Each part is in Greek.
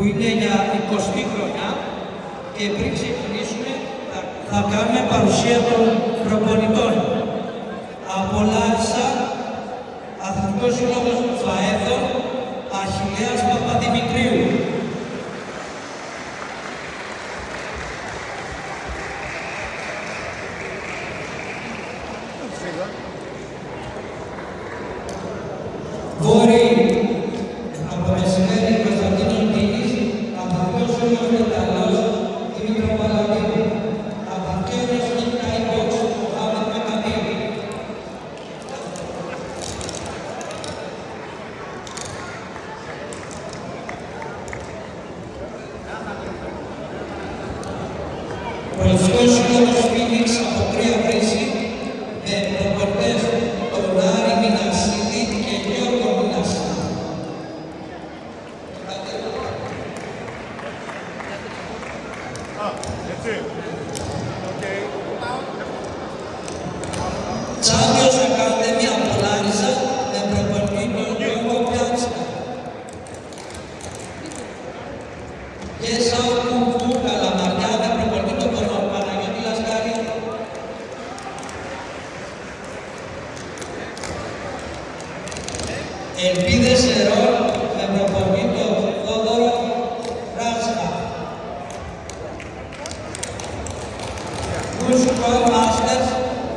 είναι για 20 χρονιά και πριν ξεκινήσουμε θα κάνουμε παρουσία των προπονητών. Από Λάρισα, Αθλητικός Σύλλογος Φαέδων, Αχιλλέας Παπαδημητρίου. Βόρη, από Μεσημέρι, Κωνσταντίνος Ντίνης, Αθλητικός Σύλλογος Μεταλλός, Δημήτρο Παλαδίου, Αθλητικός Νίκη Box, Άμετ Μακαβίου. Πολιτικός Σύλλογος Φίνιξ από Τρία Βρύση, με προπονητές τον Άρη Μινασίδη και Γιώργο Μινασίδη. Τσάντιος Ακαδέμια από Λάρισα, με προπονητή τον Γιώργο Πιάτσικα. Και Σαουκούφου Καλαμαριά, με προπονητή τον Παναγιώτη Λασκάρη. Ελπίδες Ερών, με προπονητή τον Θόδωρο Ράσκα. Μουσικό Μάστερς,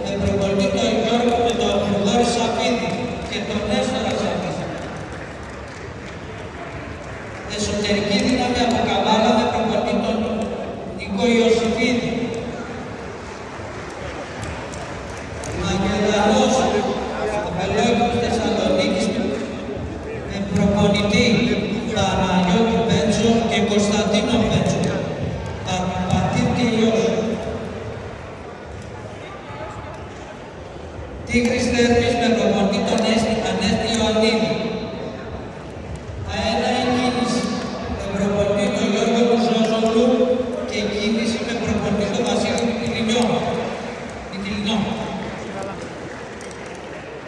με προπονητή τον Γιώργο με τον Θοδόρη Σαφίδη και τον Νέστορα Σαφίδη. Εσωτερική δύναμη από Καβάλα, με προπονητή τον Νικό Ιωσήφιδη. Μακεδονός, Απελόκος Θεσσαλονίκης, με προπονητή Παναγιώτη Πέντσο και Κωνσταντίνο Πέντσο. Πατήρ και Υιός. Τίγρης Θέρμης, με προπονητή τον Ανέστη Ιωαννίδη. Αένα Εκκίνηση, με προπονητή τον Γιώργο Κουζόζολου και Κίνηση, με προπονητή τον Βασίλη Μητυλινό.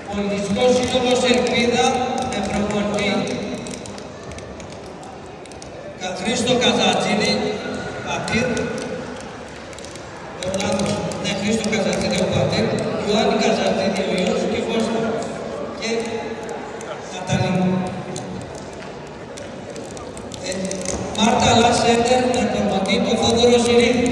Πολιτιστικός Σύλλογος Ελπίδα, με προπονητή Χρήστο Καζατζίδη, πατήρ, Χρήστο Καζατζίδη ο πατήρ, Ιωάννη Καζατζίδη ο Υιός και Κώστα και Ναταλή. Μάρτα Λασέντερ, με προπονητή τον Θόδωρο Σιρίδη.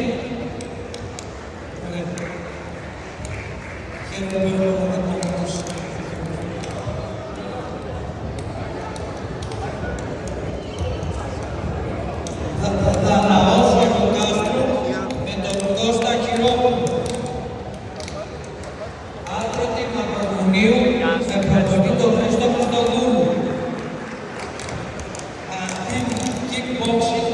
Δαναός Καστρού, με τον Κώστα Χειρόπουλο. Άτρωτη Μαυροβουνίου, με προπονητή τον Χρήστο Χριστοδούλου. Αθήν Kickboxing,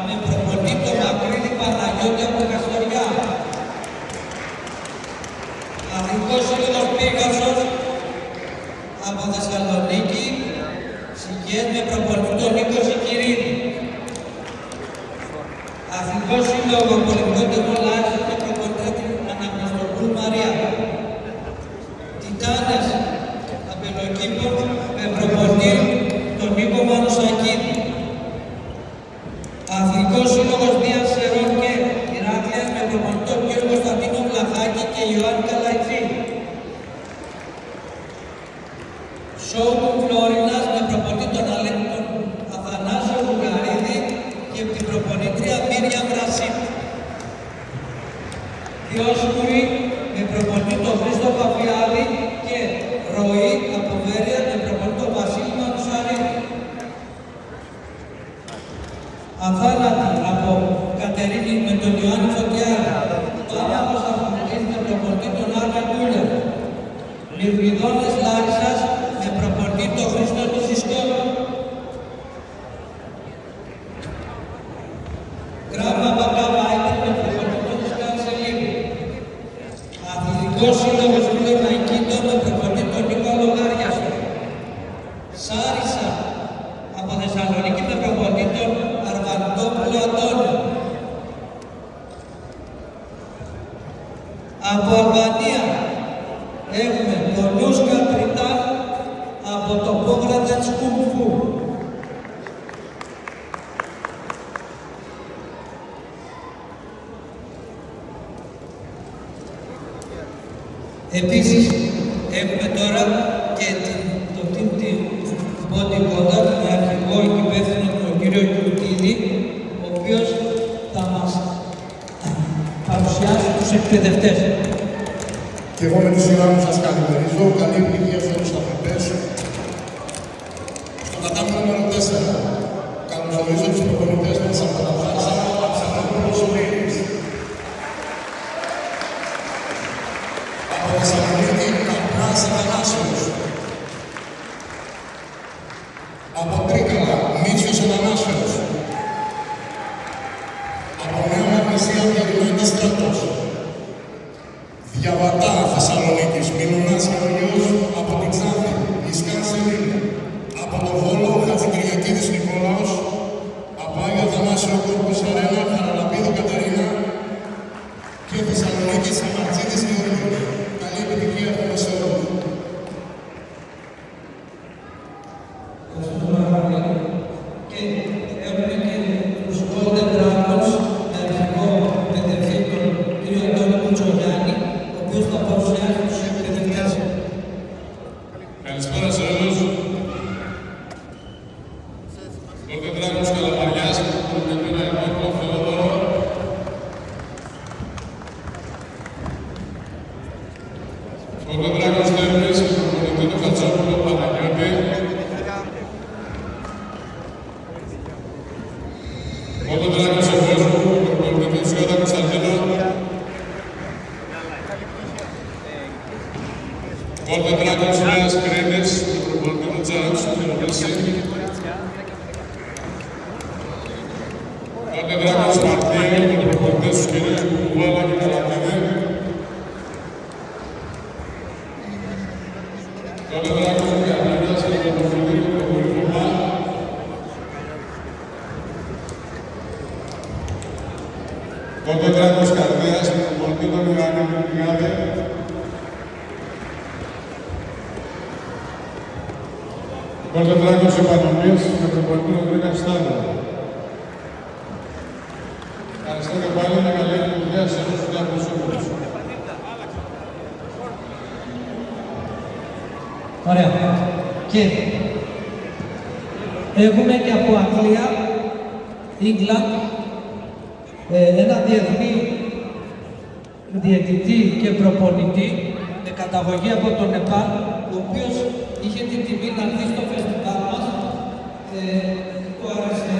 με προπονητή τον Μακρύδη Παναγιώτη από Καστοριά. Αθλητικός Σύλλογος Πίγασος από Θεσσαλονίκη, Σιγές, με προπονητή τον Νίκο Σικυρίδη. Αθλητικός Σύλλογος Πολιτικών Τεχνολάξεων, με προπονητή την Αναγνωστοπούλου Μαρία. Τιτάνες Απελοκήπων, με προπονητή τον Νίκο Μανουσακίδη. Αθλητικός Σύλλογος Δίας Σερών και Ηράκλειας, με προπονητή τον κύριο Κωνσταντίνο Βλαχάκη και Ιωάννη Καλαϊτζή. Σόουτου Φλόρινας, με προπονητή τον Αθανάσιο Βουλγαρίδη και την προπονήτρια Μίρια Βρασίτη. Διόσκουρη, με προπονητή τον Χρήστο Παπιάδη και Ροή από Βέρεια, με προπονητή τον Βασίλη Μανουσαρίδη. Αθάνατη από Κατερίνη, με τον Ιωάννη Φωτιάδη. Πάπαχος Αφρονικής, με προπονητή τον Άρνα Κούλια. Λιβιδόνες Λάρισας, με προπονητή τον Χρήστο Νησιστόλου. Γράμμα Παπαβάιτη, με προπονητή τον Ισκάν Σελίδη. Αθλητικός Σύλλογος Φίλων Ναϊκήτων, με προπονητή τον Νίκο Λογάριαστο. Σάρισα από Θεσσαλονίκη, με προπονητή τον Αρβαντόπουλο Αντώνιο. Από Αλβανία έχουμε τον Λούσκα Τριτάν από το Πόγρατετς Κουμφού. Επίσης, έχουμε τώρα και το team Bodybuilder με αρχηγό και υπεύθυνο τον κύριο Γιουτίδη, ο οποίος θα μας παρουσιάσει τους εκπαιδευτές. Και εγώ με τη σειρά μου σας καλημερίζω. Καλή επιτυχία σε όλους τους αθλητές. Στο τατάμι νούμερο 4, καλωσορίζω τους προπονητές μας από τα Θάλασσα, Αλεξανδρόπουλος Σωτήρης. Από Θεσσαλονίκη, Καπνάς Αθανάσιος. Από Τρίκαλα, Μίτσιος Αθανάσιος. Από Νέα Μαγνησία, Διαδημάτης Στρατός. Διαβατά Θεσσαλονίκης, Μινωνάς Γεωργιός, από την Ξάνθη, Ισκάν Σελήνη. Από το Βόλο, Χατζικυριακίδης Νικόλαος. Από Άγιο Θανάσιο Κόρπους Αρένα, Χαραλαπίδου Καταρίνα. Και Θεσσαλονίκης, Αμαρτζίδης Γεωργιός. Καλή επιτυχία σε όλους. Και έχουμε και τους Golden Dragons με αρχηγό εκπαιδευτή τον κύριο Αντώνη Κουτσογιάννη, ο οποίος θα παρουσιάσει τους εκπαιδευτές. Καλησπέρα σε όλους. Golden Dragons Καλαμαριάς, προπονητήρα Γιώργο Θεοδόρο. Golden Dragons Τέρμης, προπονητήρα Κατσόπουλο Παναγιώτη. Golden Dragons Ευώσου, προπονητήρα Σιώτα Κωνσταντίνο. Golden Dragons Νέας Κρίνης, προπονητήρα Τζάραξου Πυροβέλση. Golden Dragons Μαρτίου, προπονητές τους κυρίους Κουκουβάλα και Καλαμίδη. Golden Dragons Διανέρας, προπονητήρα Κοκορυφωμά. Golden Dragons Καρδίας, προπονητήρα Ιωάννη Μιχάλη. Golden Dragons Επανομής, με προπονητήρα Γρήκα Στάντα. Ευχαριστώ και πάλι με καλή δουλειά σε όλους τους διαπροσώπους. Ωραία. Και έχουμε και από Αγγλία, England, ένα διεθνή διαιτητή και προπονητή με καταγωγή από τον Νεπάλ, ο οποίος είχε την τιμή να έρθει στο φεστιβάλ μας. Του άρεσε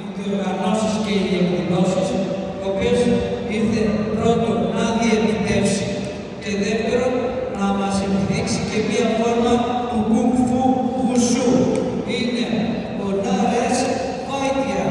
οι διοργανώσεις και οι εκδηλώσεις, ο οποίος ήρθε πρώτον να διαιτητεύσει και δεύτερον να μας επιδείξει και μία φόρμα του Kung Fu Wushu. Είναι ο Νάρες Φάιτια.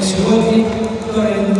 Συγγνώμη, τώρα είναι